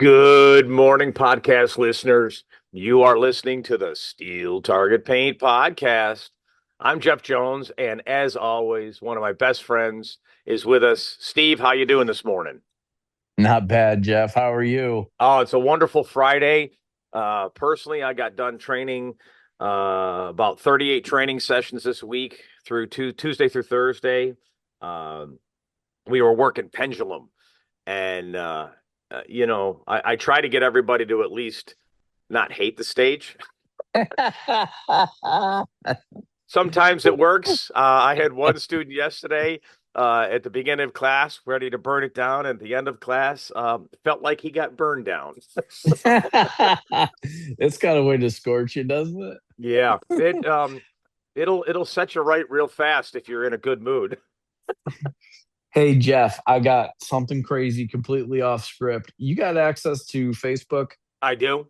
Good morning, podcast listeners. You are listening to the Steel Target Paint Podcast. I'm Jeff Jones, and as always, one of my best friends is with us. Steve, how you doing this morning? Not bad, Jeff. How are you? Oh, it's a wonderful Friday. Personally, I got done training about 38 training sessions this week through Tuesday through Thursday. Um, we were working pendulum, and I try to get everybody to at least not hate the stage. Sometimes it works. I had one student yesterday at the beginning of class ready to burn it down. At the end of class, felt like he got burned down. It's got a way to scorch you, doesn't it? Yeah, it'll set you right real fast if you're in a good mood. Hey, Jeff, I got something crazy completely off script. You got access to Facebook? I do.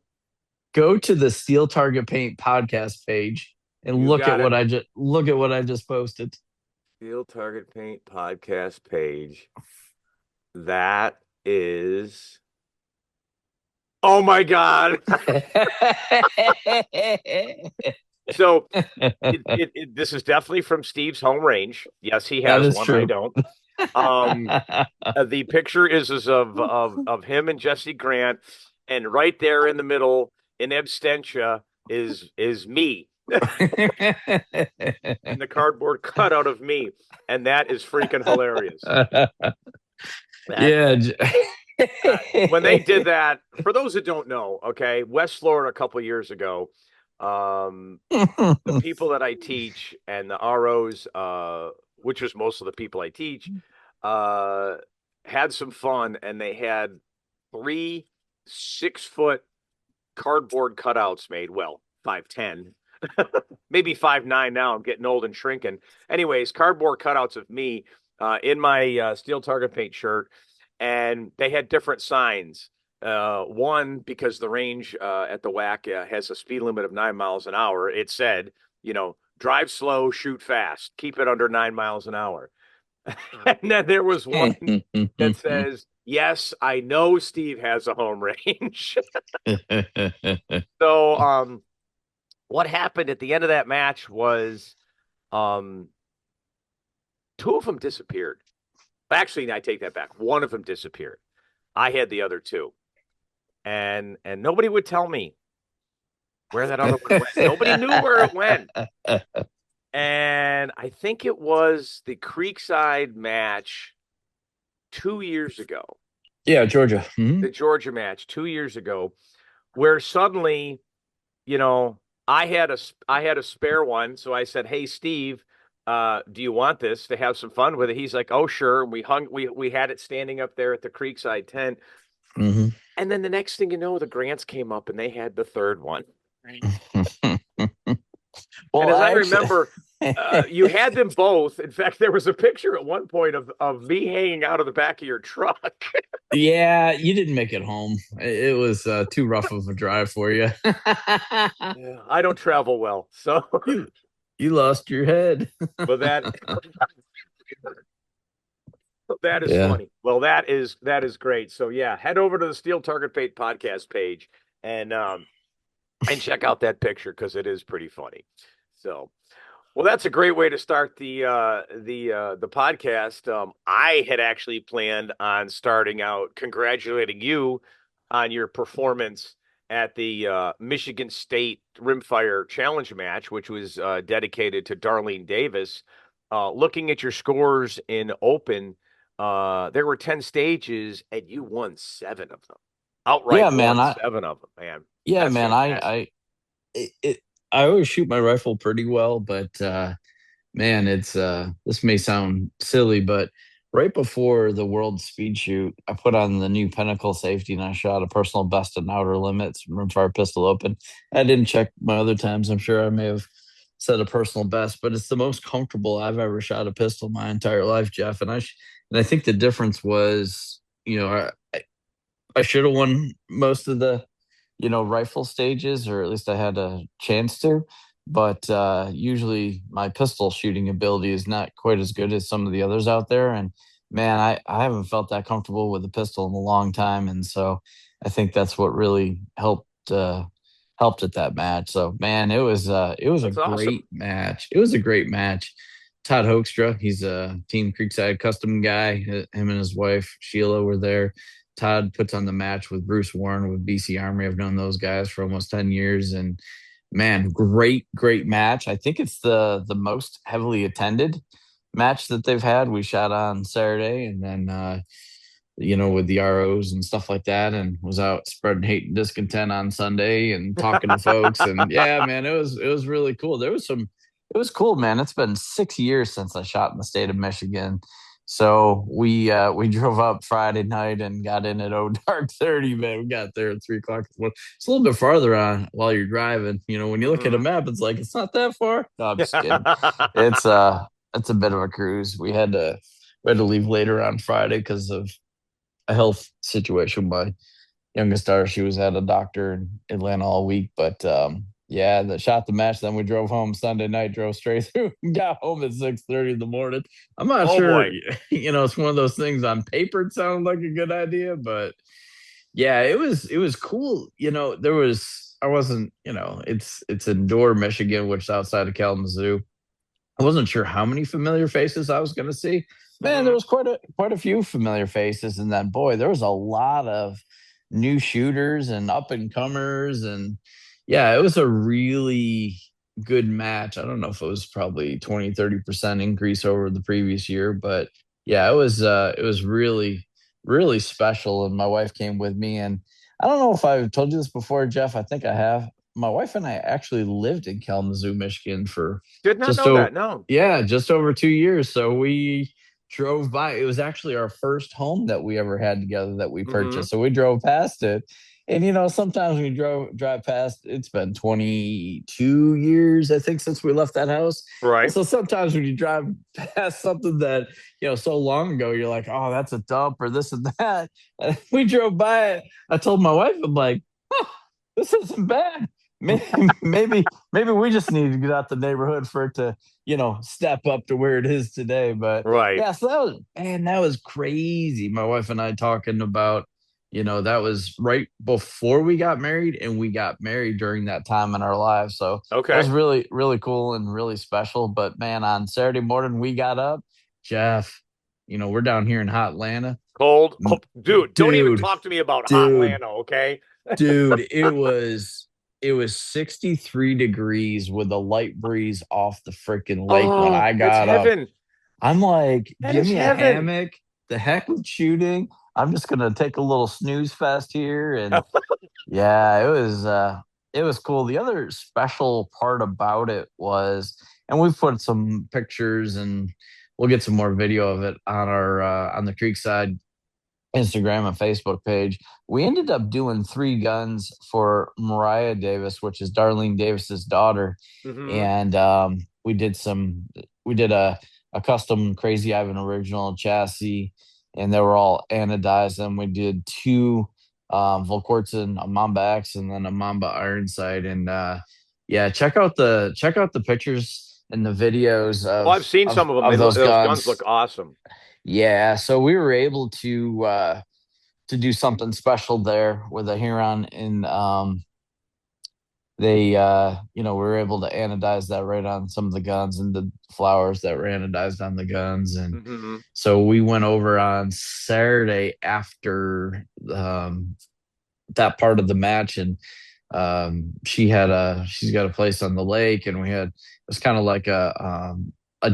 Go to the Steel Target Paint podcast page and You got it. look at what I just posted. Field Target Paint podcast page. That is. Oh my God. So this is definitely from Steve's home range. Yes, he That has is one. I true. don't. The picture is of him and Jesse Grant, and right there in the middle in absentia is me in the cardboard cutout of me, and that is freaking hilarious. That Yeah. when they did that, for those that don't know, okay, West Florida a couple years ago, the people that I teach and the ROs, which was most of the people I teach, uh, had some fun, and they had 3 6-foot cardboard cutouts made. Well, 5'10", maybe 5'9" now. I'm getting old and shrinking. Anyways, cardboard cutouts of me in my Steel Target Paint shirt, and they had different signs. One, because the range at the WAC has a speed limit of 9 miles an hour, it said, drive slow, shoot fast, keep it under 9 miles an hour. And then there was one that says, yes, I know Steve has a home range. So, what happened at the end of that match was um, two of them disappeared. Actually, I take that back. One of them disappeared. I had the other two. And nobody would tell me where that other one went. Nobody knew where it went. And I think it was the Creekside match 2 years ago, Yeah, Georgia. the Georgia match 2 years ago, where suddenly, you know, I had a spare one, so I said, "Hey, Steve, do you want this to have some fun with it?" He's like, "Oh, sure." And we had it standing up there at the Creekside tent, Hmm. and then the next thing you know, the Grants came up and they had the third one. And Well, as I actually, remember, you had them both. In fact, there was a picture at one point of me hanging out of the back of your truck. yeah, you didn't make it home. It was too rough of a drive for you. Yeah, I don't travel well, so you you lost your head. but that is Yeah. funny. Well, that is great. So yeah, head over to the Steel Target Paint podcast page and check out that picture because it is pretty funny. So, well, that's a great way to start the podcast. I had actually planned on starting out congratulating you on your performance at the Michigan State Rimfire Challenge match, which was dedicated to Darlene Davis. Looking at your scores in open, there were 10 stages, and you won 7 of them. Yeah, Outright man. won I 7 of them, man. yeah, That's man. fantastic. I always shoot my rifle pretty well, but man, it's this may sound silly, but right before the world speed shoot, I put on the new Pinnacle safety and I shot a personal best in outer limits rimfire pistol open. I didn't check my other times. I'm sure I may have set a personal best, but it's the most comfortable I've ever shot a pistol my entire life, Jeff. And I think the difference was, I should have won most of the, rifle stages, or at least I had a chance to. But usually my pistol shooting ability is not quite as good as some of the others out there. And man, I haven't felt that comfortable with a pistol in a long time. And so I think that's what really helped at that match. So man, it was a That's awesome. great match. It was a great match. Todd Hoekstra, he's a Team Creekside custom guy. Him and his wife Sheila were there. Todd puts on the match with Bruce Warren with BC Armory. I've known those guys for almost 10 years, and man, great match. I think it's the most heavily attended match that they've had. We shot on Saturday, and then with the ROs and stuff like that, and was out spreading hate and discontent on Sunday and talking to folks. And yeah, man, it was really cool. It was cool, man. It's been 6 years since I shot in the state of Michigan. So we drove up Friday night and got in at dark 30, man. We got there at 3 o'clock. It's a little bit farther on while you're driving. When you look at a Hmm. map, it's like it's not that far. No, I'm just kidding. It's it's a bit of a cruise. We had to leave later on Friday because of a health situation. My youngest daughter, she was at a doctor in Atlanta all week, but yeah, the shot the match. Then we drove home Sunday night, drove straight through, and got home at 6:30 in the morning. I'm not Oh sure, boy. it's one of those things on paper it sounded like a good idea, but yeah, it was cool. There was I wasn't, it's in Door, Michigan, which is outside of Kalamazoo. I wasn't sure how many familiar faces I was going to see. Man, there Hmm. was quite a few familiar faces, and then boy, there was a lot of new shooters and up and comers, and yeah, it was a really good match. I don't know if it was probably 20-30% increase over the previous year, but yeah, it was really special. And my wife came with me, and I don't know if I've told you this before, Jeff. I think I have. My wife and I actually lived in Kalamazoo, Michigan for Did not just know over that. No. yeah, just over 2 years. So we drove by. It was actually our first home that we ever had together that we Hmm. purchased. So we drove past it. And sometimes we drive past, it's been 22 years, I think, since we left that house. And Right. so sometimes when you drive past something that, so long ago, you're like, oh, that's a dump or this and that. And we drove by it. I told my wife, I'm like, oh, this isn't bad. Maybe, maybe we just need to get out the neighborhood for it to, step up to where it is today. But Right. yeah, so that was crazy. My wife and I talking about, that was right before we got married, and we got married during that time in our lives. So that was Okay. really, really cool and really special. But man, on Saturday morning we got up, Jeff, we're down here in hot Atlanta. Cold. M- Dude, don't even Dude, talk to me about hot dude, Lana, okay? dude, it was 63 degrees with a light breeze off the freaking lake when Oh, I it's got up. heaven. I'm like, That give is me a heaven. hammock. The heck with shooting. I'm just gonna take a little snooze fest here. And yeah, it was cool. The other special part about it was, and we've put some pictures and we'll get some more video of it on our on the Creekside Instagram and Facebook page. We ended up doing three guns for Mariah Davis, which is Darlene Davis's daughter, Hmm. and we did a custom Crazy Ivan original chassis, and they were all anodized. And we did two Volquartsen, a Mamba X, and then a Mamba Ironside. And yeah, check out the pictures and the videos Oh, of I've seen of some of them. of those Those guns guns. look awesome. Yeah, so we were able to do something special there with a Huron, and they we were able to anodize that right on some of the guns, and the flowers that were anodized on the guns. And Hmm. so we went over on Saturday after that part of the match, and she's got a place on the lake, and it was kind of like a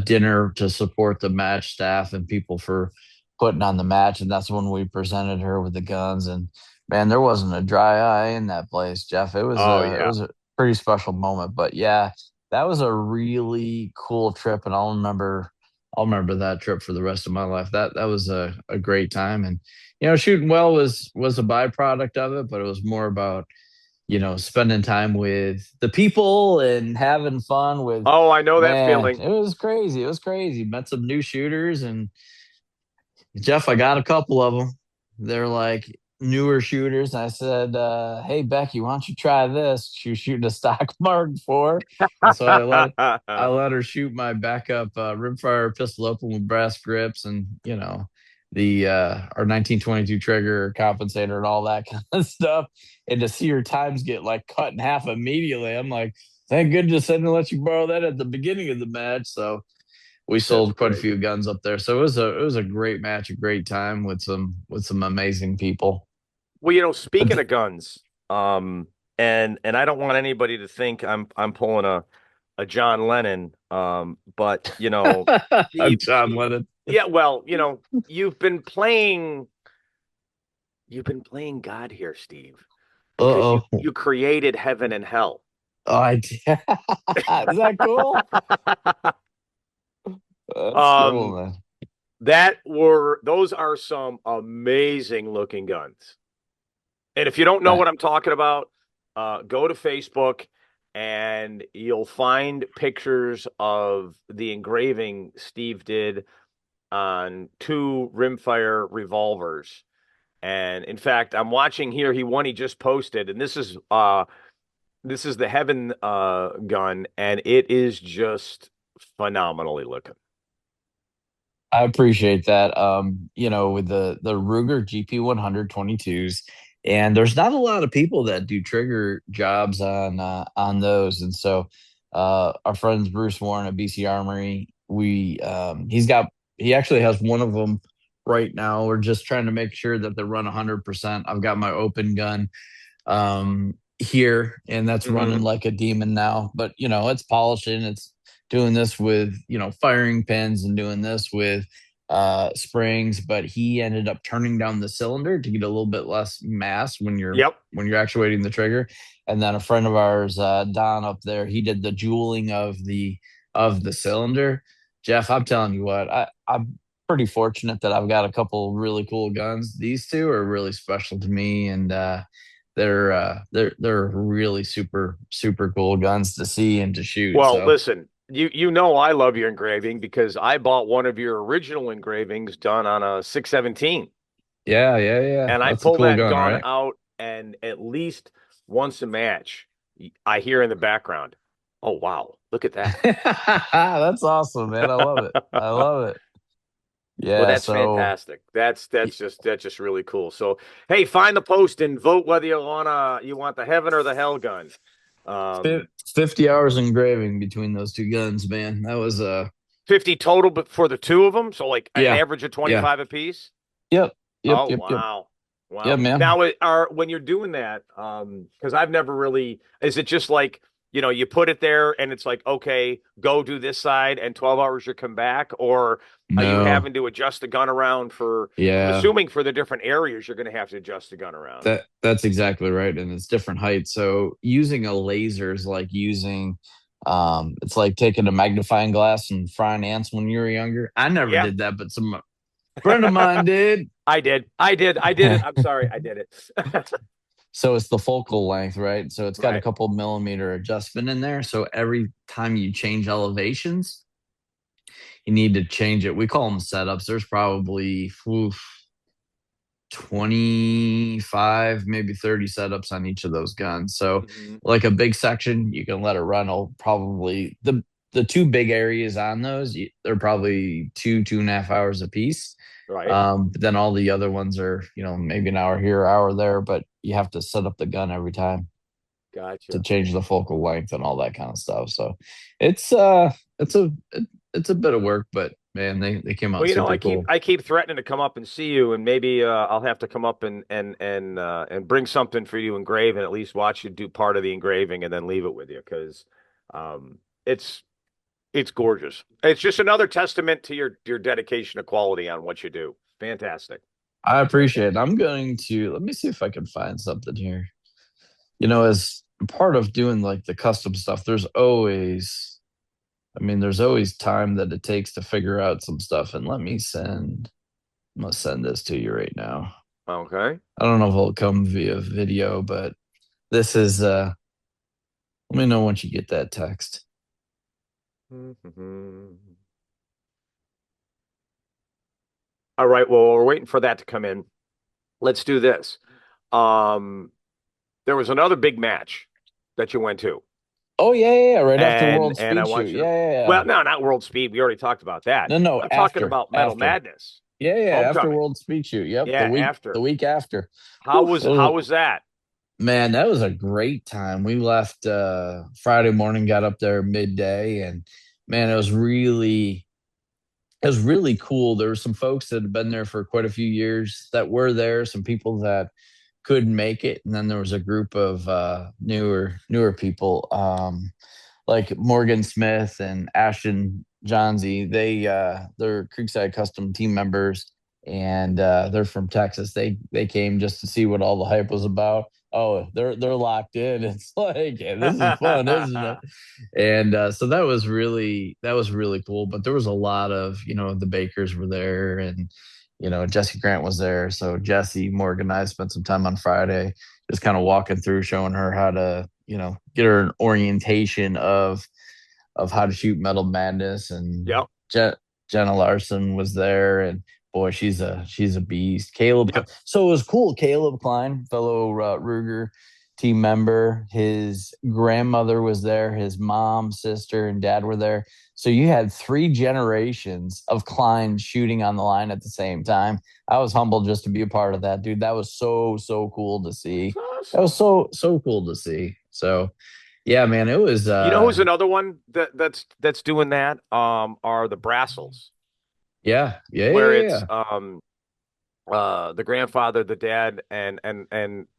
dinner to support the match staff and people for putting on the match. And that's when we presented her with the guns. And man, there wasn't a dry eye in that place, Jeff. it was Oh, a it yeah. was a pretty special moment. But yeah, that was a really cool trip, and I'll remember that trip for the rest of my life. That was a great time. And shooting well was a byproduct of it, but it was more about spending time with the people and having fun with, Oh, I know that man, feeling. it was crazy. It was crazy. Met some new shooters, and Jeff, I got a couple of them. They're like newer shooters. And I said, hey, Becky, why don't you try this? She was shooting a stock Mark IV. And so I let her shoot my backup rimfire pistol open with brass grips. And, our 1922 trigger compensator and all that kind of stuff, and to see your times get like cut in half immediately, I'm like, thank goodness I didn't let you borrow that at the beginning of the match. So we That's sold quite a great. few guns up there. So it was a great match, a great time with some amazing people. Well, But speaking of guns, and I don't want anybody to think I'm pulling a John Lennon, but I'm Steve, John Lennon. yeah, well, you've been playing God here, Steve, because you Uh-oh. you created heaven and hell. Oh, is that cool? That's cool, Um, man. those are some amazing looking guns. And if you don't know Uh, what I'm talking about, go to Facebook and you'll find pictures of the engraving Steve did on two rimfire revolvers. And in fact, I'm watching here one he just posted, and this is the Heaven gun, and it is just phenomenally looking. I appreciate that. With the Ruger GP 122s, and there's not a lot of people that do trigger jobs on those. And so our friends Bruce Warren at BC Armory, he actually has one of them right now. We're just trying to make sure that they run 100%. I've got my open gun here, and that's running Hmm. like a demon now. But it's polishing, it's doing this with firing pins and doing this with springs. But he ended up turning down the cylinder to get a little bit less mass Yep. when you're actuating the trigger. And then a friend of ours, Don up there, he did the jeweling of the cylinder. Jeff, I'm telling you what, I'm pretty fortunate that I've got a couple really cool guns. These two are really special to me, and they're really super cool guns to see and to shoot. Well, So listen, you know I love your engraving because I bought one of your original engravings done on a 617. yeah, And I that's a pull cool that gun, gun right? out, and at least once a match, I hear in the background, "Oh wow, look at that." That's awesome, man. I love it. I love it. Well, Yeah. that's So fantastic. That's just really cool. So, hey, find the post and vote whether you want the heaven or the hell gun. Um, 50 hours engraving between those two guns, man. That was 50 total, but for the two of them, so like an yeah, average of yeah. 25 apiece. Yep. Yep. Oh Yep. Yep. wow. Yeah, Wow. man. Now when you're doing that, because I've never really, is it just like, you put it there and it's like, okay, go do this side and 12 hours you come back, or are you No. having to adjust the gun around I'm Yeah. assuming for the different areas you're going to have to adjust the gun around. That's exactly right, and it's different heights. So using a laser is like using, it's like taking a magnifying glass and frying ants when you were younger. I never Yeah. did that, but some friend of mine did. I did. I did it. I'm sorry. I did it. So it's the focal length, right? So it's got a Right. couple millimeter adjustment in there. So every time you change elevations, you need to change it. We call them setups. There's probably 25, maybe 30 setups on each of those guns. So Hmm. like a big section, you can let it run probably the two big areas on those, they're probably 2.5 hours a piece. Right. But then all the other ones are, maybe an hour here, hour there, but you have to set up the gun every time to Gotcha. change the focal length and all that kind of stuff. So it's it's a bit of work, but man, they came Well, out I super keep cool. I keep threatening to come up and see you, and maybe I'll have to come up and bring something for you to engrave, and at least watch you do part of the engraving, and then leave it with you because um, it's it's gorgeous. It's just another testament to your dedication to quality on what you do. Fantastic. I appreciate it. I'm going to let me see if I can find something here. As part of doing like the custom stuff, there's always time that it takes to figure out some stuff. And I'm gonna send this to you right now. Okay. I don't know if it'll come via video, but this is let me know once you get that text. All right. Well, we're waiting for that to come in. Let's do this. Um, there was another big match that you went to. Oh yeah, right after and World and I Speed Shoot. want you to. Yeah. Well, no, not World Speed. We already talked about that. No, I'm talking after, about Metal after. Madness. Yeah, yeah. After Homecoming. World Speed Shoot. Yep. Yeah, The after. week after. How Whew, was how was that? man, that was a great time. We left Friday morning, got up there midday, and man, it was really cool. There were some folks that had been there for quite a few years that were there, some people that couldn't make it, and then there was a group of newer people. Like Morgan Smith and Ashton Johnsey. They're Creekside Custom team members, and they're from Texas. They came just to see what all the hype was about. Oh, they're locked in. It's like, yeah, this is fun, isn't it? And so that was really cool. But there was a lot of, the Bakers were there, and Jesse Grant was there. So Jesse Morgan and I spent some time on Friday just kind of walking through, showing her how to, get her an orientation of how to shoot Metal Madness. And Yep. Jenna Larson was there, and boy, she's a beast. Yep. So it was cool. Caleb Klein, fellow Ruger team member, his grandmother was there, his mom, sister, and dad were there. So you had three generations of Klein shooting on the line at the same time. I was humbled just to be a part of that, dude. That was so cool to That's see. That was awesome. so cool to see. So yeah, man, it was You know who's another one that's doing that? Are the Brassels, yeah, yeah, where yeah, it's yeah. the grandfather, the dad, and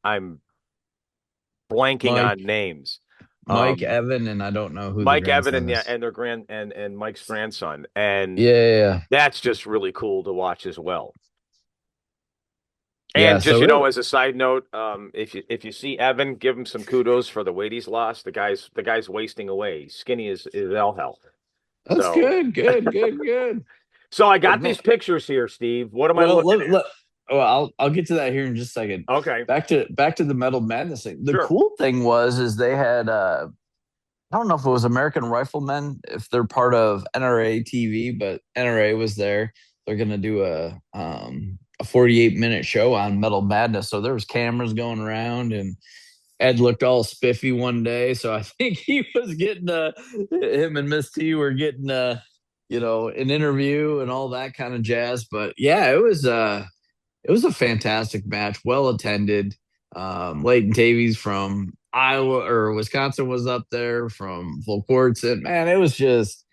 I'm blanking Mike, on names. Mike, Um, Evan, and I don't know who the Mike Evan grandson and yeah, is. and their and Mike's grandson, and Yeah, yeah, yeah. that's just really cool to watch as well. Yeah, And just so it as a side note, if you see Evan, give him some kudos for the weight he's lost. The guy's wasting away. He's skinny as all hell. that's So good, good, good, good. so I But got man, these pictures here, Steve. What am I well, looking at? well, I'll get to that here in just a second. Okay, Back to the Metal Madness thing. The sure. cool thing was is they had I don't know if it was American Riflemen, if they're part of NRA TV, but NRA was there. They're gonna do a 48-minute show on Metal Madness. So there was cameras going around, and Ed looked all spiffy one day. So I think he was getting him and Miss T were getting an interview and all that kind of jazz. But yeah, it was a fantastic match, well attended. Leighton Tavies from Iowa or Wisconsin was up there from full courts, and man, it was just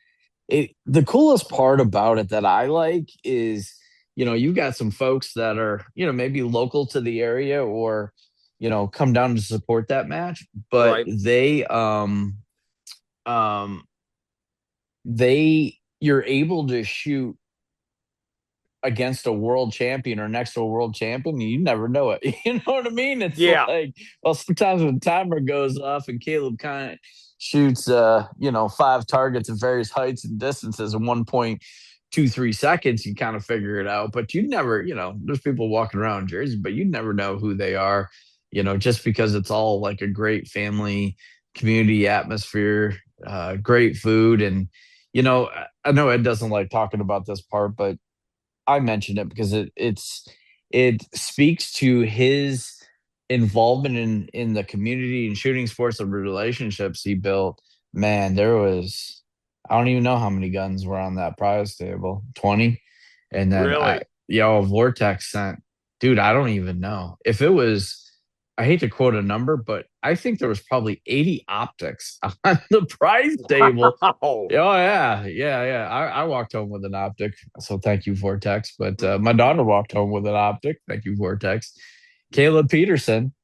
it. The coolest part about it that I like is, you've got some folks that are, maybe local to the area or, come down to support that match, but Right. um, you're able to shoot against a world champion or next to a world champion, you never know it. You know what I mean? It's Yeah. like, well, sometimes when the timer goes off and Caleb kind of shoots, five targets at various heights and distances in 1.23 seconds, you kind of figure it out. But you never, there's people walking around in Jersey, but you never know who they are, just because it's all like a great family community atmosphere, great food. And, I know Ed doesn't like talking about this part, but I mentioned it because it speaks to his involvement in the community and shooting sports and relationships he built. Man, there was I don't even know how many guns were on that prize table. 20. And then Really? Vortex sent, dude, I don't even know. If it was, I hate to quote a number, but I think there was probably 80 optics on the prize table. Wow. Oh yeah, yeah, yeah. I walked home with an optic, so thank you, Vortex. But my daughter walked home with an optic. Thank you, Vortex. Caleb Peterson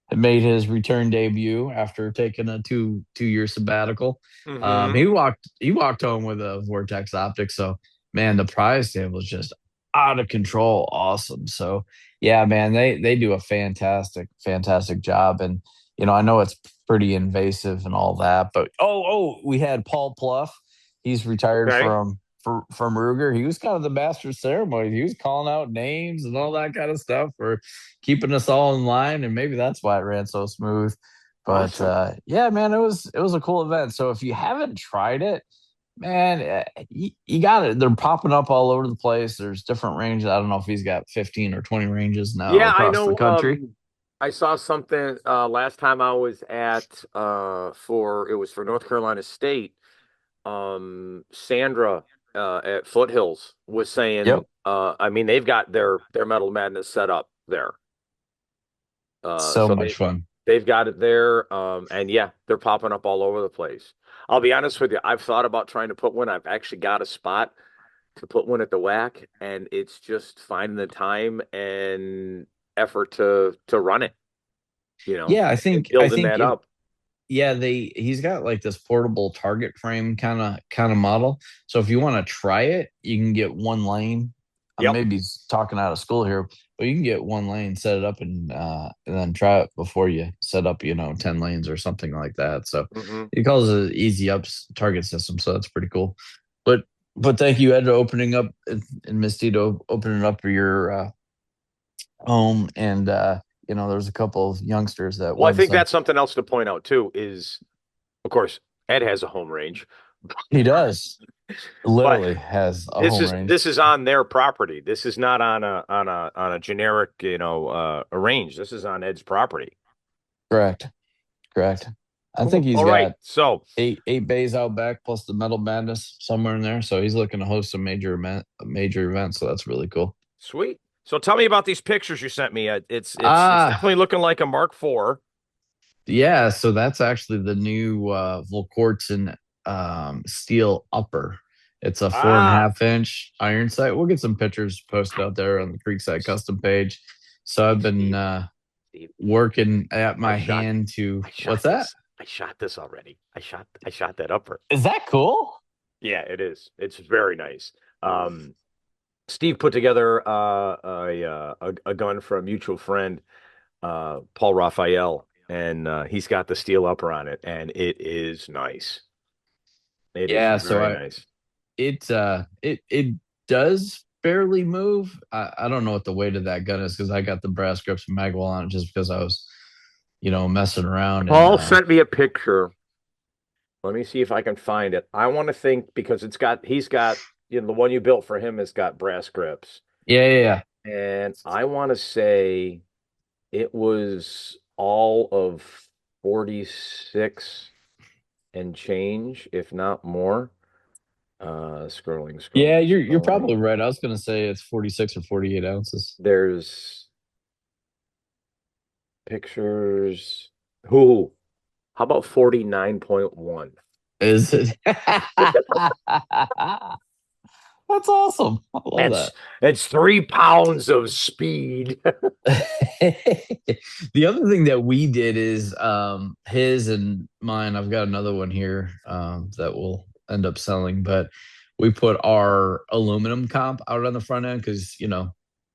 had made his return debut after taking a two-year sabbatical. Mm-hmm. He walked home with a Vortex optic. So man, the prize table was just out of control, awesome. So yeah, man, they do a fantastic job. And I know it's pretty invasive and all that, but we had Paul Pluff. He's retired Okay. from Ruger. He was kind of the master of ceremonies. He was calling out names and all that kind of stuff for keeping us all in line, and maybe that's why it ran so smooth. But Awesome. yeah, man, it was a cool event. So if you haven't tried it, man, you got it. They're popping up all over the place. There's different ranges. I don't know if he's got 15 or 20 ranges now Yeah, I across the know. country. I saw something last time I was at for it was for North Carolina State. Sandra. at Foothills was saying, Yep. I mean, they've got their Metal Madness set up there. So So much fun. they've got it there. And yeah, they're popping up all over the place. I'll be honest with you. I've thought about trying to put one. I've actually got a spot to put one at the whack, and it's just finding the time and effort to run it, Yeah, and I building think that if up. yeah, he's got like this portable target frame kind of model. So if you want to try it, you can get one lane. I'm Yep. maybe talking out of school here, but you can get one lane, set it up, and then try it before you set up, 10 lanes or something like that. So Hmm. he calls it easy ups target system. So that's pretty cool. But but thank you, Ed, for opening up and Misty to opening up for your home. And there's a couple of youngsters that Well, I won think some. that's something else to point out too. Is of course Ed has a home range, He does. but Literally has a this home is range. this is on their property. This is not on a generic, a range. This is on Ed's property. Correct. Correct. I think Cool. he's All right. got So eight bays out back plus the Metal Madness somewhere in there. So he's looking to host some major events. So that's really cool. sweet. So tell me about these pictures you sent me. It's Ah, definitely looking like a Mark IV. yeah. So that's actually the new Volquartsen steel upper. It's a four and a Ah, half inch iron sight. We'll get some pictures posted out there on the Creekside custom page. So I've been Steve, Steve, working at I my shot hand to I what's shot that? this. I shot this already. I shot that upper. Is that cool? Yeah, it is. It's very nice. Steve put together a gun for a mutual friend, Paul Raphael, and he's got the steel upper on it, and it is nice. It is Yeah, so very I nice. it does barely move. I don't know what the weight of that gun is because I got the brass grips and magwell on it just because I was, messing around and Paul sent me a picture. Let me see if I can find it. I want to think because he's got, the one you built for him has got brass grips. yeah. And I want to say it was all of 46 and change, if not more. Scrolling, Yeah, scrolling, you're probably scrolling. right. I was gonna say it's 46 or 48 ounces. There's pictures. Who? How about 49.1? Is it? That's awesome. I love That's that. that's 3 pounds of speed. The other thing that we did is his and mine, I've got another one here that we'll end up selling, but we put our aluminum comp out on the front end because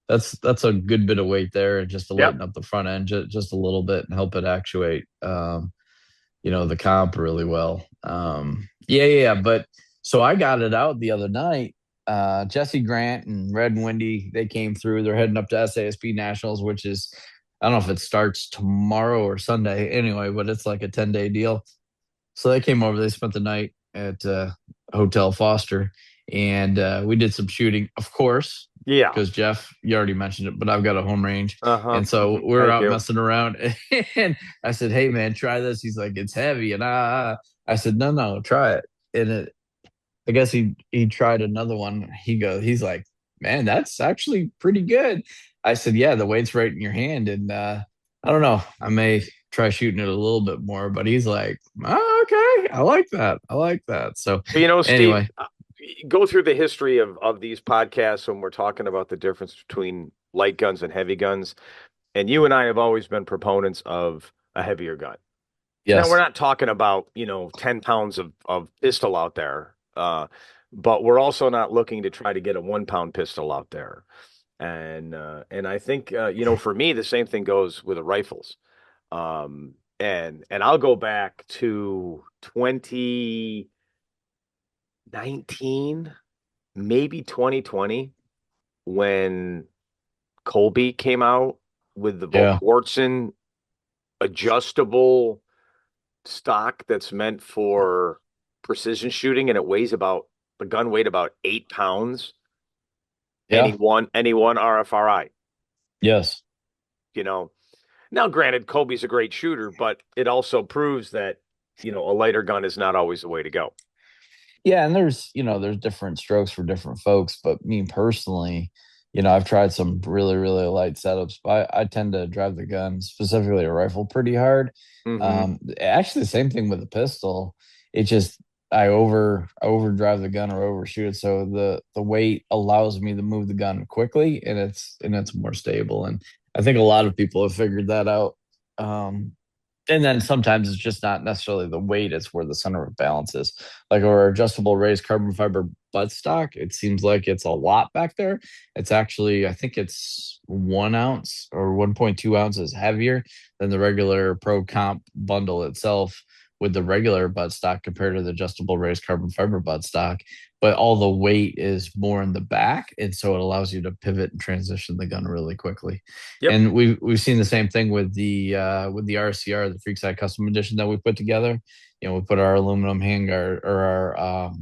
that's a good bit of weight there and just to Yep. lighten up the front end just a little bit and help it actuate the comp really well. Yeah. But so I got it out the other night. Jesse Grant and Red and Windy, they came through. They're heading up to SASP Nationals, which is, I don't know if it starts tomorrow or Sunday anyway, but it's like a 10-day deal. So they came over. They spent the night at Hotel Foster, and we did some shooting, of course, Yeah. because Jeff, you already mentioned it, but I've got a home range, Uh-huh. and so we were Thank out you. messing around. And I said, "Hey, man, try this." He's like, "It's heavy," and I said, "No, try it." And I guess he tried another one. He's like, "Man, that's actually pretty good." I said, "Yeah, the weight's right in your hand," and I don't know. I may try shooting it a little bit more, but he's like, oh, "Okay, I like that. I like that." So But Steve, anyway, go through the history of these podcasts when we're talking about the difference between light guns and heavy guns. And you and I have always been proponents of a heavier gun. Now we're yes, not talking about, 10 pounds of pistol out there. But we're also not looking to try to get a 1 pound pistol out there. And I think for me the same thing goes with the rifles. And I'll go back to 2019, maybe 2020, when Colby came out with the yeah, Volquartsen adjustable stock that's meant for precision shooting, and the gun weighed about 8 pounds. yeah, Any one RFRI, yes. you know. Now, granted, Colby's a great shooter, but it also proves that a lighter gun is not always the way to go. Yeah, and there's different strokes for different folks, but me personally, I've tried some really, really light setups, but I tend to drive the gun, specifically a rifle, pretty hard. Hmm. Actually, the same thing with a pistol. It just I overdrive the gun or overshoot it, so the weight allows me to move the gun quickly, and it's more stable. And I think a lot of people have figured that out. And then sometimes it's just not necessarily the weight, it's where the center of balance is. Like our adjustable raised carbon fiber buttstock, it seems like it's a lot back there. It's actually, I think it's 1 ounce or 1.2 ounces heavier than the regular Pro Comp bundle itself with the regular buttstock compared to the adjustable raised carbon fiber buttstock. But all the weight is more in the back. And so it allows you to pivot and transition the gun really quickly. Yep. And we've seen the same thing with the RCR, the Freakside Custom Edition that we put together. We put our aluminum handguard or our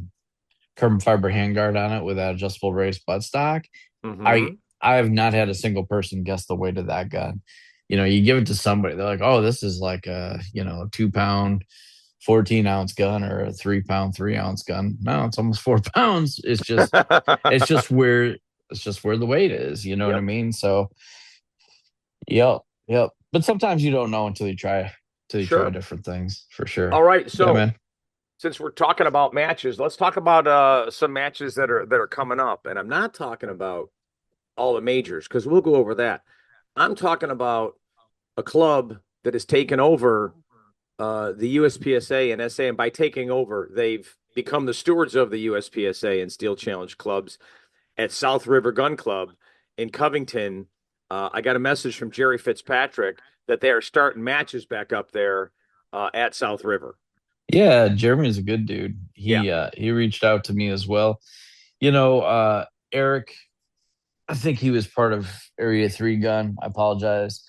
carbon fiber handguard on it with that adjustable raised buttstock. I Hmm. I have not had a single person guess the weight of that gun. You give it to somebody, they're like, "Oh, this is like a 2 pound, 14 ounce gun or a 3 pound, 3 ounce gun." No, it's almost 4 pounds. It's just where it's just where the weight is. You know what I Yep. mean? So yep, yep. But sometimes you don't know until you try Sure. different things for sure. All right. Yeah, So man. since we're talking about matches, let's talk about some matches that are coming up. And I'm not talking about all the majors because we'll go over that. I'm talking about a club that has taken over the USPSA and SA, and by taking over, they've become the stewards of the USPSA and Steel Challenge clubs at South River Gun Club in Covington. I got a message from Jerry Fitzpatrick that they are starting matches back up there at South River. Yeah, Jeremy's a good dude. Yeah. He reached out to me as well. You know, Eric, I think he was part of Area 3 Gun. I apologize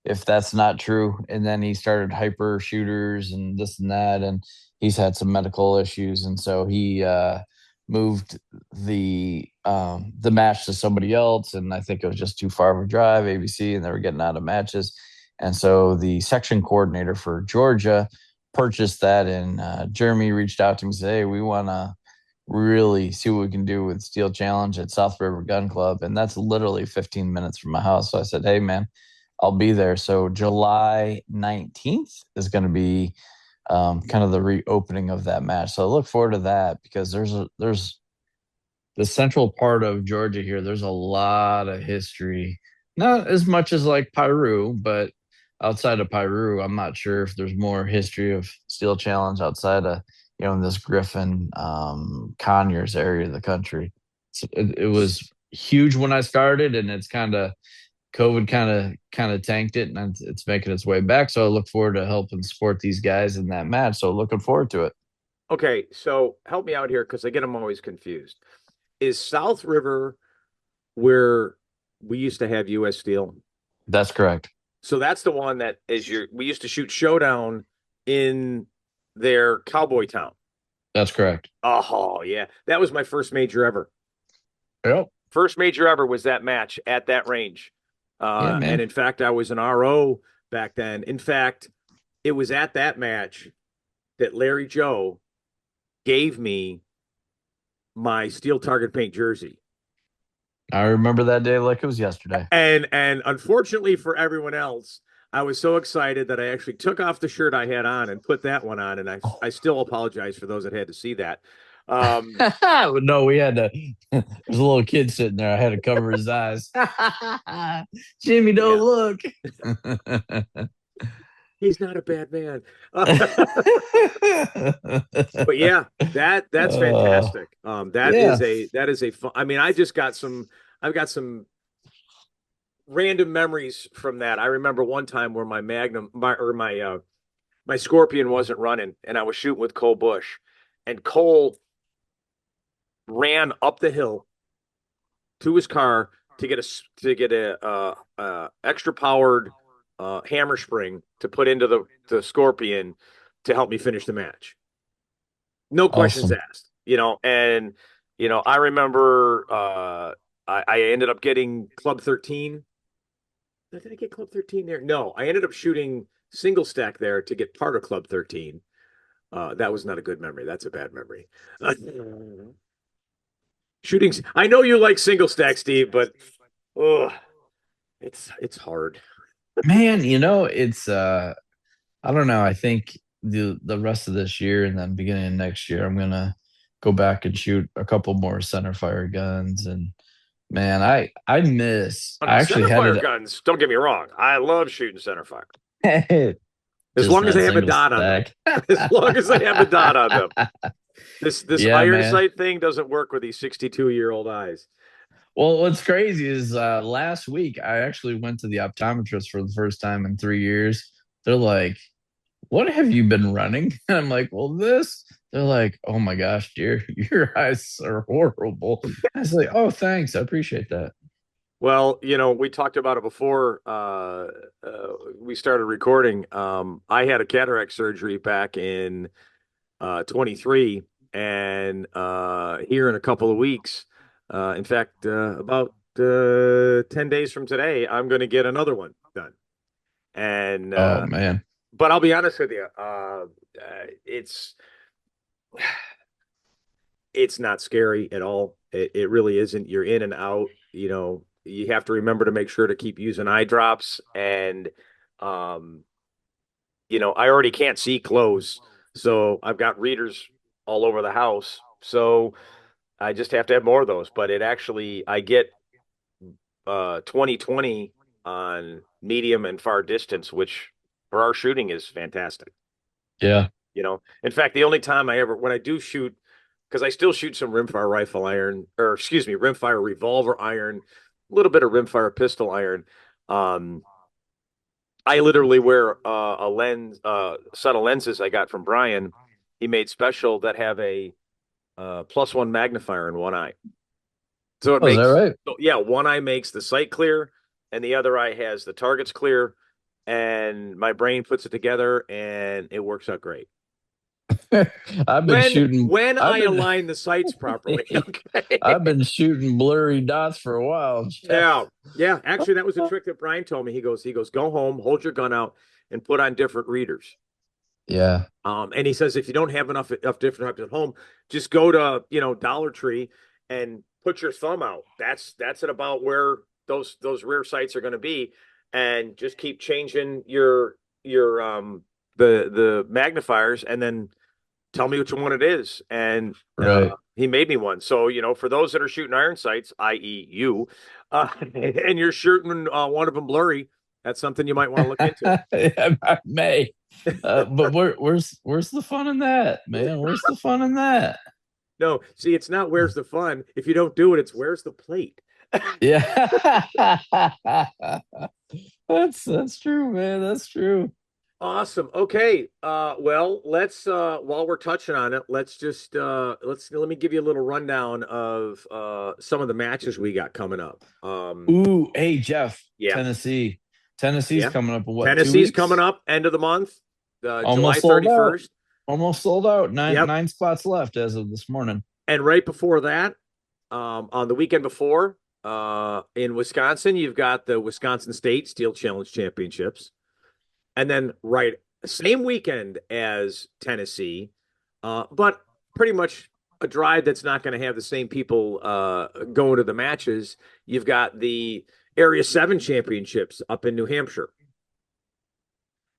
if that's not true. And then he started hyper shooters and this and that. And he's had some medical issues. And so he moved the match to somebody else. And I think it was just too far of a drive, ABC, and they were getting out of matches. And so the section coordinator for Georgia purchased that. And Jeremy reached out to me and said, "Hey, we want to really see what we can do with Steel Challenge at South River Gun Club." And that's literally 15 minutes from my house. So I said, "Hey, man, I'll be there." So July 19th is going to be kind of the reopening of that match. So I look forward to that because there's the central part of Georgia here. There's a lot of history, not as much as like Piru, but outside of Piru, I'm not sure if there's more history of Steel Challenge outside of in this Griffin, Conyers area of the country. So it was huge when I started, and it's COVID kind of tanked it, and it's making its way back. So I look forward to helping support these guys in that match. So looking forward to it. Okay, so help me out here because again, I'm always confused. Is South River where we used to have US Steel? That's correct. So that's the one that is we used to shoot Showdown in their cowboy town. That's correct. Oh, yeah. That was my first major ever. Yep. First major ever was that match at that range. Yeah, And man. in fact, I was an RO back then. In fact, it was at that match that Larry Joe gave me my steel target paint jersey. I remember that day like it was yesterday. And unfortunately for everyone else, I was so excited that I actually took off the shirt I had on and put that one on. And I still apologize for those that had to see that. Um, No, we had to. There's a little kid sitting there. I had to cover his eyes. Jimmy, don't yeah, look. he's not a bad man. But yeah, that's uh, fantastic. yeah. That is a fun. I mean, I've got some random memories from that. I remember one time where my Magnum my Scorpion wasn't running, and I was shooting with Cole Bush, and Cole ran up the hill to his car to get a extra powered hammer spring to put into the Scorpion to help me finish the match. No questions Awesome. asked, and I remember I ended up getting Club 13. Did I get Club 13 there? No, I ended up shooting single stack there to get part of Club 13. That was not a good memory. That's a bad memory. Shootings. I know you like single stack, Steve, but oh, it's hard. Man, it's I don't know. I think the rest of this year and then beginning of next year, I'm gonna go back and shoot a couple more center fire guns. And man, I miss. Oh, I no, actually center had fire it guns. Don't get me wrong. I love shooting center fire as just long as not they have a single dot on them. stack. As long as they have a dot on them. This Yeah, iron man. sight thing doesn't work with these 62-year-old eyes. Well, what's crazy is last week I actually went to the optometrist for the first time in 3 years. They're like, "What have you been running?" And I'm like, "Well, this." They're like, "Oh my gosh, dear, your eyes are horrible." I was like, "Oh, thanks, I appreciate that." Well, we talked about it before we started recording. I had a cataract surgery back in 23, and here in a couple of weeks, in fact, about 10 days from today, I'm going to get another one done. And Oh man, but I'll be honest with you, it's it's not scary at all. It really isn't. You're in and out. You have to remember to make sure to keep using eye drops. And, um, I already can't see close. So I've got readers all over the house. So I just have to have more of those. But I get 20/20 on medium and far distance, which for our shooting is fantastic. yeah. In fact, the only time when I do shoot, because I still shoot some rimfire rifle iron, or excuse me, rimfire revolver iron, a little bit of rimfire pistol iron. Um, I literally wear a lens, set of lenses I got from Brian. He made special that have a +1 magnifier in one eye. So Oh, is that right? yeah, one eye makes the sight clear, and the other eye has the targets clear. And my brain puts it together, and it works out great. I've been When shooting. when I've I been. align the sights properly. Yeah, Okay. I've been shooting blurry dots for a while, Jeff. Yeah. Yeah. Actually, that was a trick that Brian told me. He goes, go home, hold your gun out, and put on different readers. Yeah, And he says if you don't have enough different types at home, just go to Dollar Tree and put your thumb out. That's at about where those rear sights are going to be, and just keep changing your the magnifiers, and then tell me which one it is. And right. he made me one. So, for those that are shooting iron sights, i.e., you, and you're shooting one of them blurry, that's something you might want to look into. I may. But where's the fun in that, man? Where's the fun in that? No, see, it's not where's the fun. If you don't do it, it's where's the plate. Yeah. That's true, man. That's true. Awesome. Okay. Well, let's while we're touching on it, let me give you a little rundown of some of the matches we got coming up. Ooh, hey Jeff, Yeah. Tennessee. Tennessee's Yeah. coming up in what, two Tennessee's coming weeks? up end of the month, July Almost sold out. 31st. Almost sold out. Nine Yep. nine spots left as of this morning. And right before that, on the weekend before, in Wisconsin, you've got the Wisconsin State Steel Challenge Championships. And then right same weekend as Tennessee, but pretty much a drive that's not going to have the same people going to the matches. You've got the Area 7 Championships up in New Hampshire.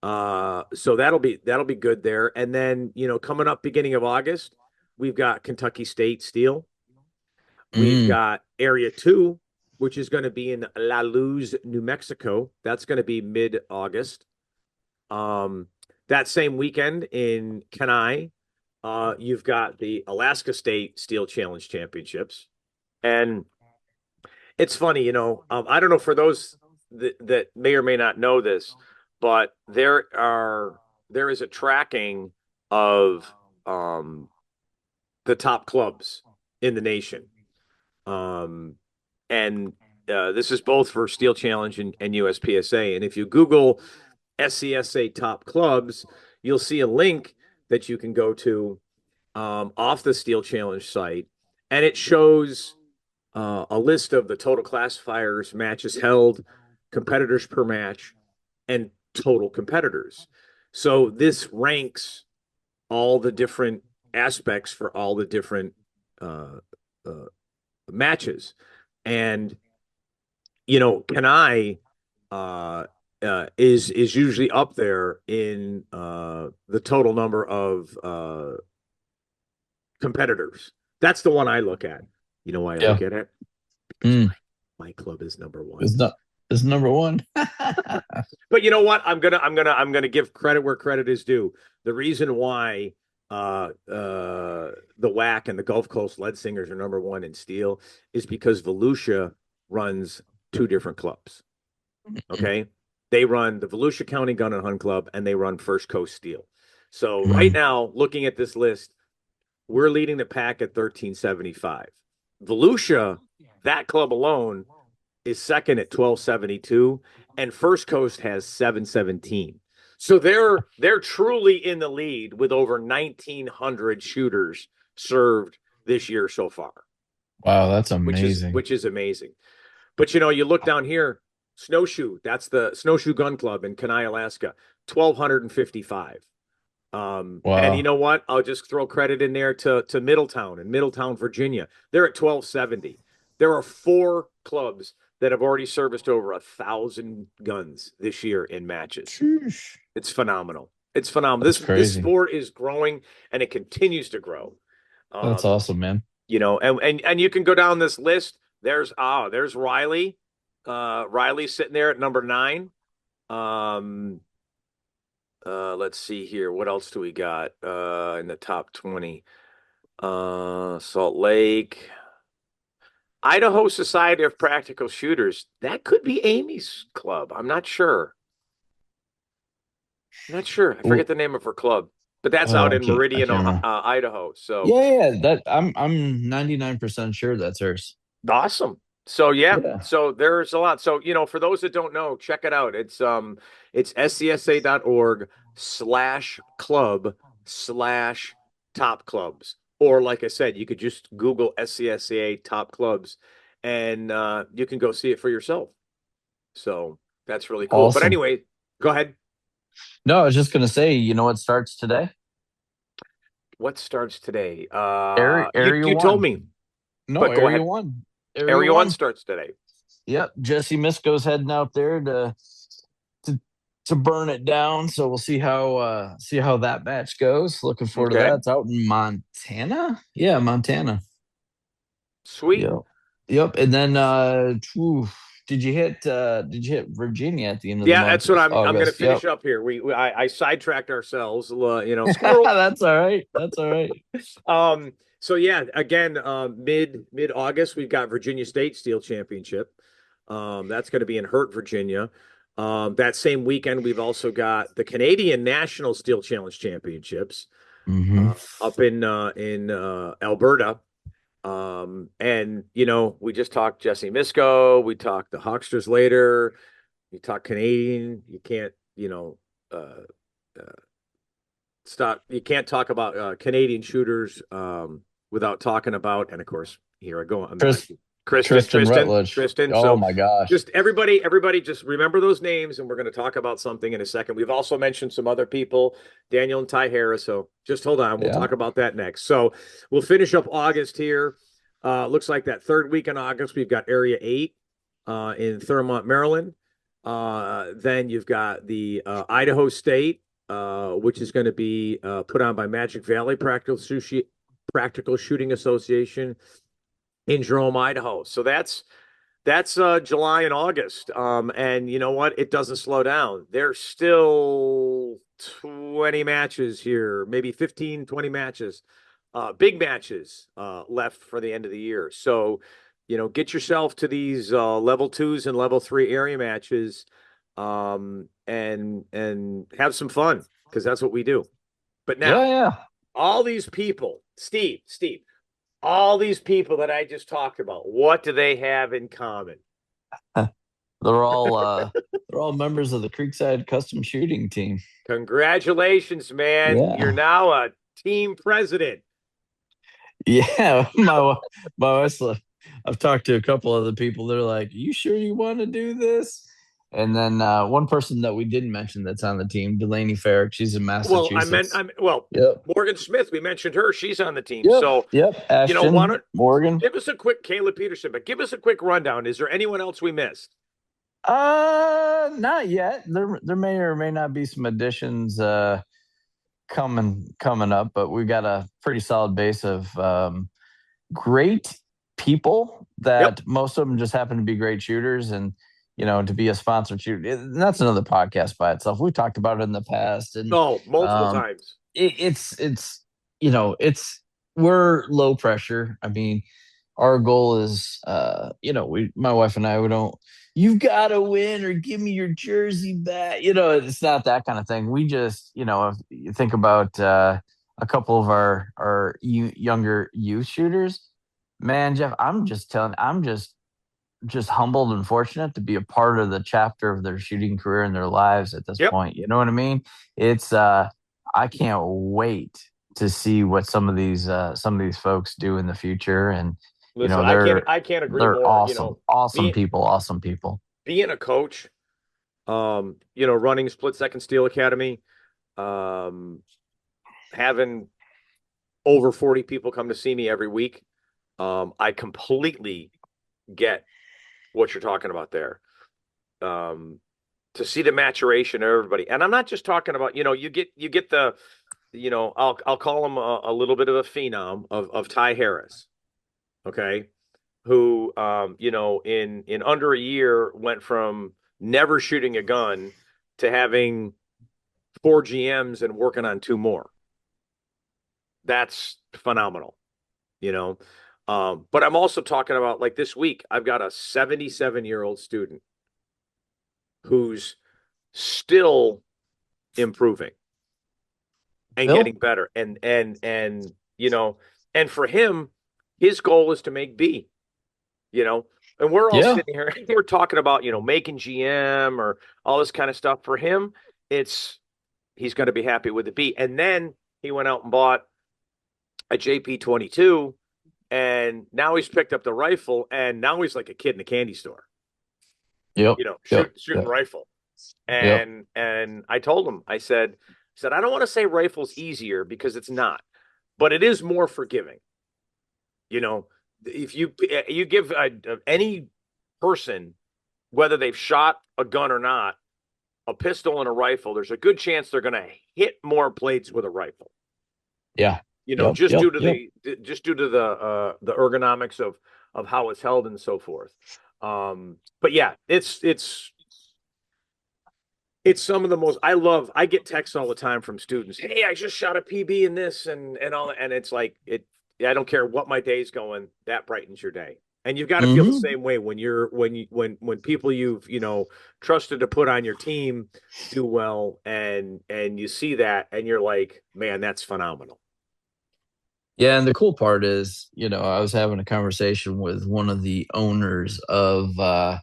So that'll be good there. And then, coming up beginning of August, we've got Kentucky State Steel. We've Mm, got Area 2, which is going to be in La Luz, New Mexico. That's going to be mid-August. Um, that same weekend in Kenai, you've got the Alaska State Steel Challenge Championships. And it's funny, I don't know for those that may or may not know this, but there is a tracking of the top clubs in the nation. Um, and this is both for Steel Challenge and USPSA. And if you Google SCSA top clubs, you'll see a link that you can go to off the Steel Challenge site, and it shows a list of the total classifiers, matches held, competitors per match, and total competitors. So this ranks. all the different aspects for all the different uh, uh, matches. And Kanai is usually up there in the total number of competitors. That's the one I look at. You know why I look Yeah. at it? Because Mm. my club is number one. It's not it's number one. But you know what? I'm gonna give credit where credit is due. The reason why the WAC and the Gulf Coast Lead Singers are number one in steel is because Volusia runs two different clubs. Okay. They run the Volusia County Gun and Hunt Club and they run First Coast Steel. So right Mm. now, looking at this list, we're leading the pack at 1375. Volusia, that club alone, is second at 1272, and First Coast has 717. So they're truly in the lead with over 1900 shooters served this year so far, Wow, that's which is amazing. which is amazing. But you look down here, Snowshoe, that's the Snowshoe Gun Club in Kenai, Alaska, 1255. And you Wow. know what? I'll just throw credit in there to Middletown in Middletown, Virginia. They're at 1270. There are four clubs that have already serviced over 1,000 guns this year in matches. Sheesh. It's phenomenal. It's phenomenal. That's This crazy. sport is growing and it continues to grow. That's Um, awesome, man. and you can go down this list. There's Riley. Riley's sitting there at number 9. Um, let's see here. What else do we got in the top 20? Salt Lake, Idaho Society of Practical Shooters. That could be Amy's club. I'm not sure. I'm not sure. I forget Well, the name of her club, but that's out in I Meridian, can't remember. Idaho. So Yeah, yeah, that I'm 99% sure that's hers. awesome. So yeah, Yeah. so there's a lot. So for those that don't know, check it out. It's scsa.org/club/top clubs. Or like I said, you could just Google SCSA top clubs and you can go see it for yourself. So that's really cool. But Awesome. anyway, go ahead. No, I was just gonna say, you know what starts today? What starts today? You Area you told one. me, No, but go Area ahead. one. Area Area one one. starts today. Yep. Jesse Misko's heading out there to to burn it down. So we'll see how that match goes. Looking forward to Okay. that. It's out in Montana. Yeah, Montana. Sweet. Yep. Yep. And then did you hit Virginia at the end of the Yeah, month? that's what I'm going to August. Yep. finish up here. I sidetracked ourselves, squirrel. That's all right. That's all right. So yeah, again, mid August we've got Virginia State Steel Championship. That's going to be in Hurt, Virginia. That same weekend we've also got the Canadian National Steel Challenge Championships Hmm. up in Alberta. And we just talked Jesse Misko, we talked the Hawksters later. You talk Canadian, you can't, uh, uh, stop. You can't talk about Canadian shooters without talking about, and of course, here I go. Chris Kristen, Tristan Tristan, Rutledge. Tristan. Oh So my gosh. just everybody, just remember those names, and we're going to talk about something in a second. We've also mentioned some other people, Daniel and Ty Harris. So just hold on, we'll Yeah. talk about that next. So we'll finish up August here. Looks like that third week in August, we've got Area 8 in Thurmont, Maryland. Then you've got the Idaho State, which is going to be put on by Magic Valley Practical Shooting Association in Jerome, Idaho. So that's July and August. And you know what? It doesn't slow down. There's still 20 matches here, maybe 15, 20 matches, big matches left for the end of the year. So, get yourself to these level twos and level three area matches, and have some fun because that's what we do. But Yeah, now, yeah. all these people, Steve, all these people that I just talked about, what do they have in common? They're all they're all members of the Creekside Custom Shooting Team. Congratulations, man. You're Yeah. now a team president. Yeah. My wife's like, I've talked to a couple other people. They're like, "You sure you want to do this?" And then one person that we didn't mention that's on the team, Delaney Farrick. She's in Well, I meant, Massachusetts. well, Yep. Morgan Smith, we mentioned her. She's on the team. Yep. So, Yep. why Ashton don't Morgan. give us a quick Kayla Peterson, but give us a quick rundown. Is there anyone else we missed? Not yet. There may or may not be some additions coming up, but we got a pretty solid base of great people Yep. that most of them just happen to be great shooters. And to be a sponsored shooter, that's another podcast by itself. We talked about it in the past. And No, multiple um times. it's it's we're low pressure. I mean, our goal is we my wife and I, we don't, you've got to win or give me your jersey back. It's not that kind of thing. We just, if you think about a couple of our younger youth shooters, man, Jeff, I'm just humbled and fortunate to be a part of the chapter of their shooting career in their lives at this Yep. point. You know what I mean? It's I can't wait to see what some of these folks do in the future. And Listen, they're I can't agree they're more. awesome Being people, awesome people. being a coach, running Split Second Steel Academy, um, having over 40 people come to see me every week. I completely get what you're talking about there. Um, to see the maturation of everybody. And I'm not just talking about, you get the, I'll call him a little bit of a phenom of Ty Harris. Okay. Who, in under a year went from never shooting a gun to having four GMs and working on two more. That's phenomenal, you know. But I'm also talking about, like, this week, I've got a 77-year-old student who's still improving and Bill? getting better. And for him, his goal is to make B, you know. And we're all Yeah. sitting here, we're talking about, making GM or all this kind of stuff. For him, it's he's going to be happy with the B. And then he went out and bought a JP22, and now he's picked up the rifle, and now he's like a kid in a candy store, Yep. Yep. shooting Yep. rifle. Yep. And I told him, I said, I don't want to say rifle's easier because it's not, but it is more forgiving. You know, if you give any person, whether they've shot a gun or not, a pistol and a rifle, there's a good chance they're going to hit more plates with a rifle. Yeah. Yep. Just Yep. due to Yep. the ergonomics of how it's held and so forth. But yeah, it's some of the most, I get texts all the time from students. Hey, I just shot a PB in this and all, and it's like, I don't care what my day's going, that brightens your day. And you've got to feel the Hmm. same way when people you've, trusted to put on your team do well, and you see that and you're like, man, that's phenomenal. Yeah, and the cool part is, I was having a conversation with one of the owners of a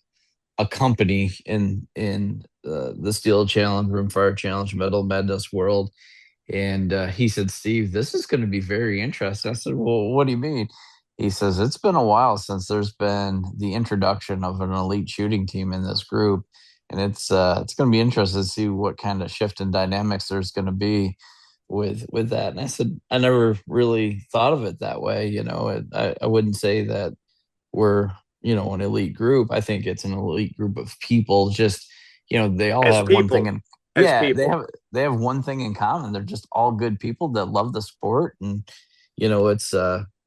company in the Steel Challenge, Rimfire Challenge, Metal Madness world, and he said, "Steve, this is going to be very interesting." I said, "Well, what do you mean?" He says, "It's been a while since there's been the introduction of an elite shooting team in this group, and it's going to be interesting to see what kind of shift in dynamics there's going to be with that." And I said, "I never really thought of it that way. I wouldn't say that we're an elite group. I think it's an elite group of people. Just they all As have one thing, people, and as yeah, they people. have they have one thing in common. They're just all good people that love the sport. And it's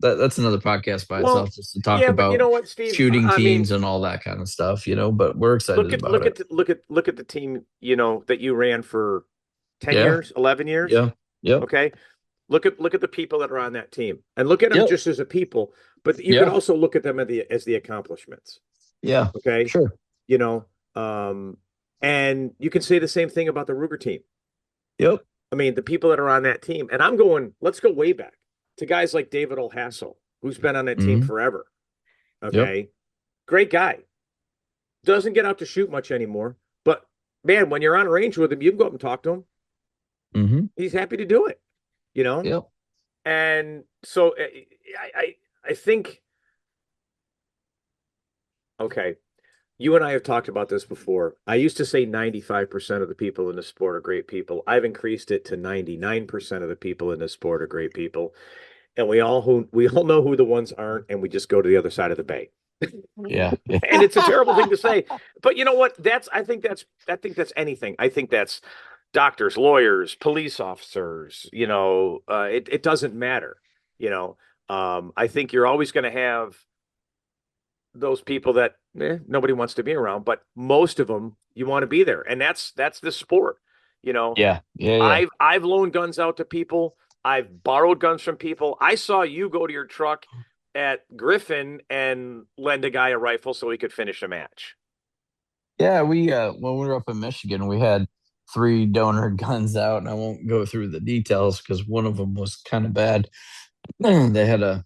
that's another podcast by Well, itself, just to talk yeah, but you about know what, Steve? shooting I mean, teams and all that kind of stuff. But we're excited about it. look at the team, that you ran for 10 Yeah. years, 11 years. Yeah. Yep. Okay. Look at the people that are on that team, and look at them Yep. just as a people, but you could Yeah. also look at them as the accomplishments. Yeah. Okay. Sure. You know, um, and you can say the same thing about the Ruger team. Yep. I mean, the people that are on that team, and let's go way back to guys like David Olhassel, who's been on that team Hmm. forever. Yep. Okay. Great guy. Doesn't get out to shoot much anymore. But man, when you're on range with him, you can go up and talk to him. Hmm. He's happy to do it, you know? Yep. And so I think, okay. You and I have talked about this before. I used to say 95% of the people in the sport are great people. I've increased it to 99% of the people in this sport are great people. And we all know who the ones aren't, and we just go to the other side of the bay. Yeah. Yeah. And it's a terrible thing to say, but you know what? I think that's anything. I think that's doctors, lawyers, police officers. It doesn't matter. You know, I think you're always going to have those people that nobody wants to be around, but most of them you want to be there, and that's the sport. You know, Yeah. Yeah. Yeah. I've loaned guns out to people. I've borrowed guns from people. I saw you go to your truck at Griffin and lend a guy a rifle so he could finish a match. Yeah, we when we were up in Michigan, we had three donor guns out, and I won't go through the details because one of them was kind of bad. They had a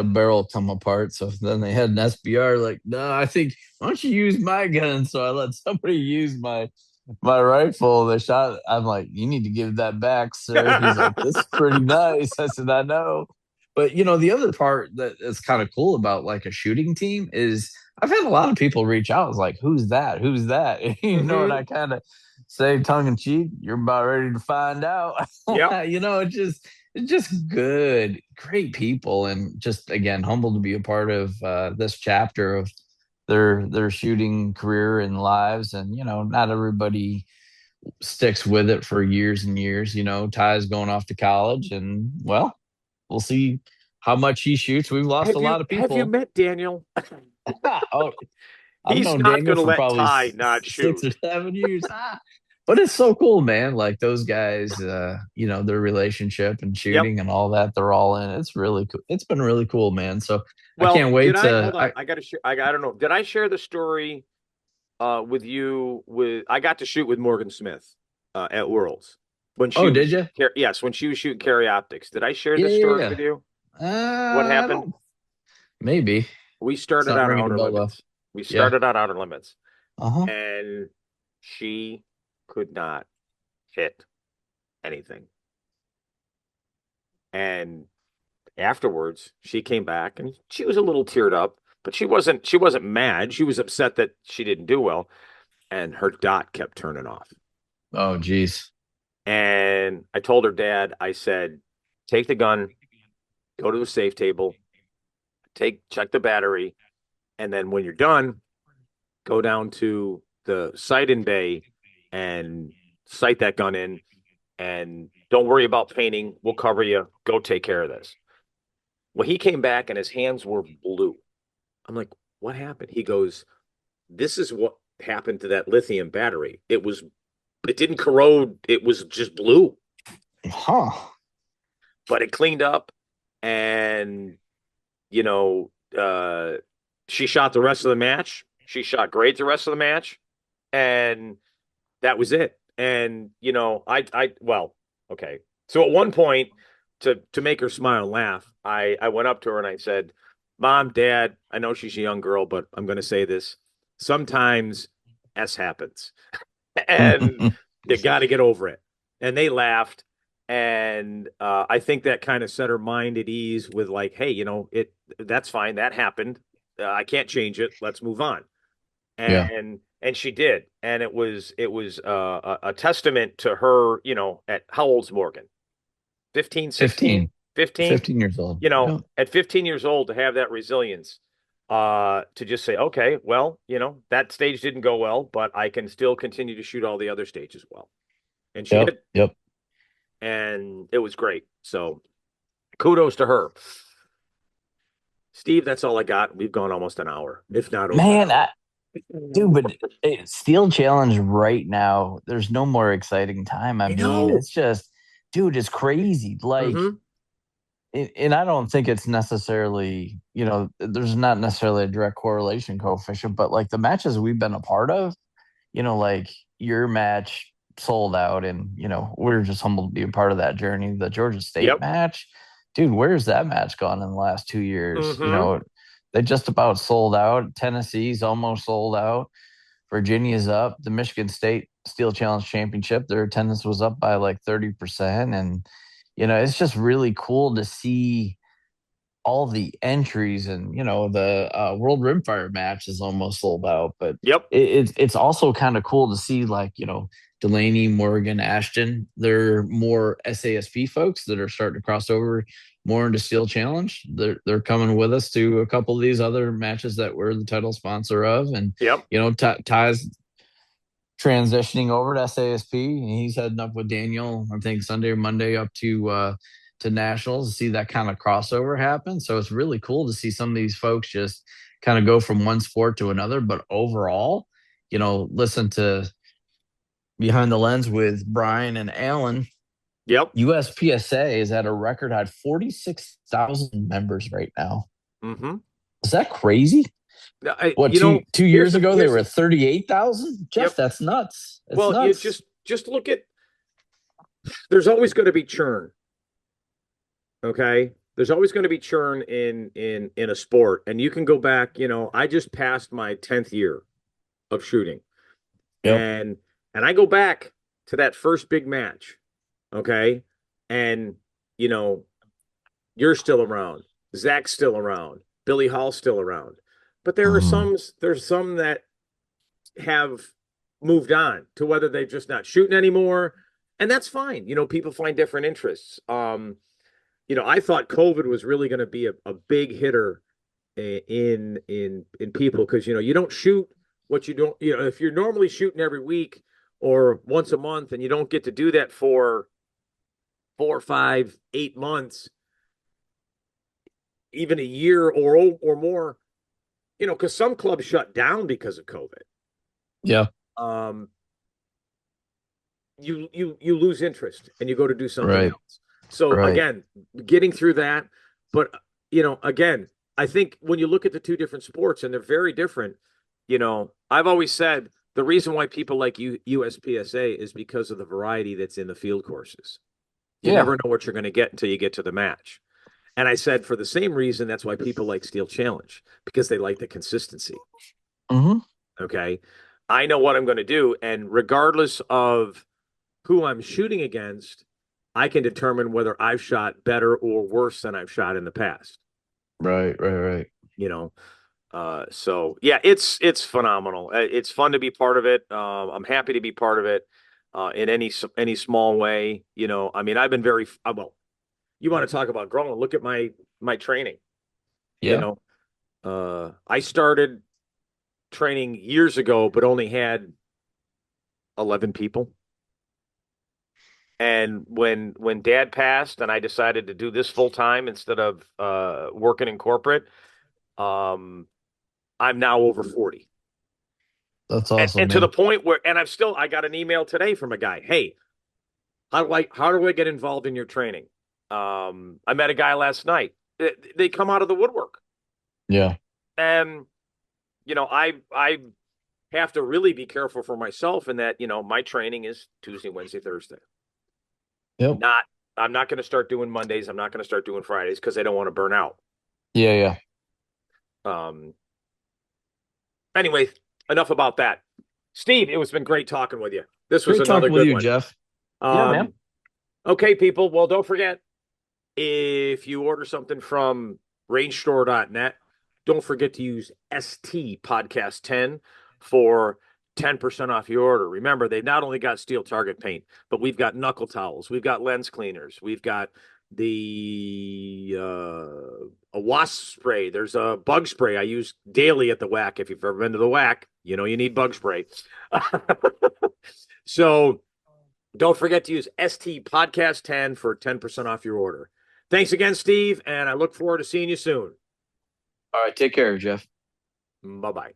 barrel come apart, so then they had an SBR like, no, I think why don't you use my gun? So I let somebody use my rifle. They shot. I'm like, you need to give that back, sir. He's like, this is pretty nice. I said, I know. But the other part that is kind of cool about like a shooting team is I've had a lot of people reach out. It's like, who's that? Who's that? And Hmm. I kind of say tongue in cheek, you're about ready to find out. Yep. It's just good, great people, and just again humbled to be a part of this chapter of their shooting career and lives. And not everybody sticks with it for years and years. Ty's going off to college, and well, we'll see how much he shoots. We've lost a lot of Have you people. met Daniel? Oh, I've He's known not Daniel going to for let probably Ty not 6 or 7 years. But it's so cool, man. Like those guys, their relationship and Yep. shooting and all that, they're all in. It's really cool. It's been really cool, man. So I Well, can't did wait I to. hold on? I got to share. I don't know. Did I share the story with you? With I got to shoot with Morgan Smith at Worlds when she Oh, was did you? yes, when she was shooting carry optics. Did I share Yeah, this yeah, story yeah. with you? What I happened? don't. Maybe We it's started not on ringing a outer bell though. limits. We Yeah. started on outer limits, Uh-huh. and she could not hit anything. And afterwards, she came back and she was a little teared up, but she wasn't mad. She was upset that she didn't do well, and her dot kept turning off. Oh, geez. And I told her dad, I said, take the gun, go to the safe table, check the battery, and then when you're done, go down to the sight in bay and sight that gun in, and don't worry about painting. We'll cover you. Go take care of this. Well, he came back and his hands were blue. I'm like, what happened? He goes, this is what happened to that lithium battery. It didn't corrode. It was just blue, Huh. but it cleaned up. And, you know, she shot the rest of the match. She shot great the rest of the match. And that was it. And, well, okay. So at one point, to make her smile and laugh, I went up to her and I said, Mom, Dad, I know she's a young girl, but I'm going to say this. Sometimes S happens. And you got to get over it. And they laughed. And I think that kind of set her mind at ease with like, hey, that's fine. That happened. I can't change it. Let's move on. Yeah. And she did. And it was a testament to her, at how old's Morgan? 15, 16, 15. 15. 15 years old. Yeah. At 15 years old to have that resilience, to just say, okay, well, that stage didn't go well, but I can still continue to shoot all the other stages well. And she Yep. did. Yep. And it was great. So kudos to her. Steve, that's all I got. We've gone almost an hour, if not over an Man, hour. dude, but Steel Challenge right now, there's no more exciting time. I I mean, know. it's just, dude, it's crazy. Like, Mm-hmm. and I don't think it's necessarily, there's not necessarily a direct correlation coefficient, but like the matches we've been a part of, like your match sold out, and we're just humbled to be a part of that journey. The Georgia State Yep. match, dude, where's that match gone in the last 2 years? Mm-hmm. They just about sold out. Tennessee's almost sold out. Virginia's up. The Michigan State Steel Challenge Championship, their attendance was up by like 30%. And, it's just really cool to see all the entries, and the World Rimfire match is almost sold out. But Yep. it's also kind of cool to see, like, Delaney, Morgan, Ashton. They're more SASP folks that are starting to cross over more into Steel Challenge. They're coming with us to a couple of these other matches that we're the title sponsor of, and Yep. Ty's transitioning over to SASP. He's heading up with Daniel, I think Sunday or Monday, up to nationals to see that kind of crossover happen. So it's really cool to see some of these folks just kind of go from one sport to another. But overall, listen to Behind the Lens with Brian and Alan. Yep. USPSA is at a record high 46,000 members right now. Mm-hmm. Is that crazy? What, You two here's years the ago they here's were 38,000? Jeff, yep. that's nuts. It's Well, you nuts. just look at. There's always going to be churn. Okay. There's always going to be churn in a sport, and you can go back. I just passed my 10th year of shooting, Yep. and I go back to that first big match. Okay, and you know you're still around. Zach's still around. Billy Hall's still around. But Mhm. there's some that have moved on to whether they're just not shooting anymore. And that's fine. People find different interests. I thought COVID was really going to be a big hitter in people because you don't shoot what you don't, if you're normally shooting every week or once a month and you don't get to do that for 4, 5, 8 months, even a year or more, because some clubs shut down because of COVID. Yeah. Um, you lose interest and you go to do something Right. else. So Right. again, getting through that, but again, I think when you look at the two different sports and they're very different, I've always said the reason why people like USPSA is because of the variety that's in the field courses. You Yeah. never know what you're going to get until you get to the match. And I said for the same reason, that's why people like Steel Challenge because they like the consistency. Hmm. Okay. I know what I'm going to do. And regardless of who I'm shooting against, I can determine whether I've shot better or worse than I've shot in the past. Right. Right. Right. You know, so yeah, it's phenomenal. It's fun to be part of it. I'm happy to be part of it in any small way. I mean, I've been very well. You want to talk about growing? Look at my training. You Yeah. know, I started training years ago, but only had 11 people. And when dad passed and I decided to do this full time instead of working in corporate, um, I'm now over 40. That's And awesome, to the man. point where and I got an email today from a guy, "Hey, how do I get involved in your training?" I met a guy last night. They come out of the woodwork. Yeah. And I have to really be careful for myself in that, my training is Tuesday, Wednesday, Thursday. Yep. Not I'm not going to start doing Mondays. I'm not going to start doing Fridays because I don't want to burn out. Yeah. Yeah. Um, anyway, enough about that. Steve, it was been great talking with you. This was Great another talking with good you, one. Jeff. Yeah, man. Um, okay, people. Well, don't forget if you order something from rangestore.net, don't forget to use ST Podcast 10 for 10% off your order. Remember, they've not only got steel target paint, but we've got knuckle towels, we've got lens cleaners, we've got the a wasp spray. There's a bug spray I use daily at the whack. If you've ever been to the whack, you need bug spray. So don't forget to use ST Podcast 10 for 10% off your order. Thanks again, Steve, and I look forward to seeing you soon. All right. Take care, Jeff. Bye bye.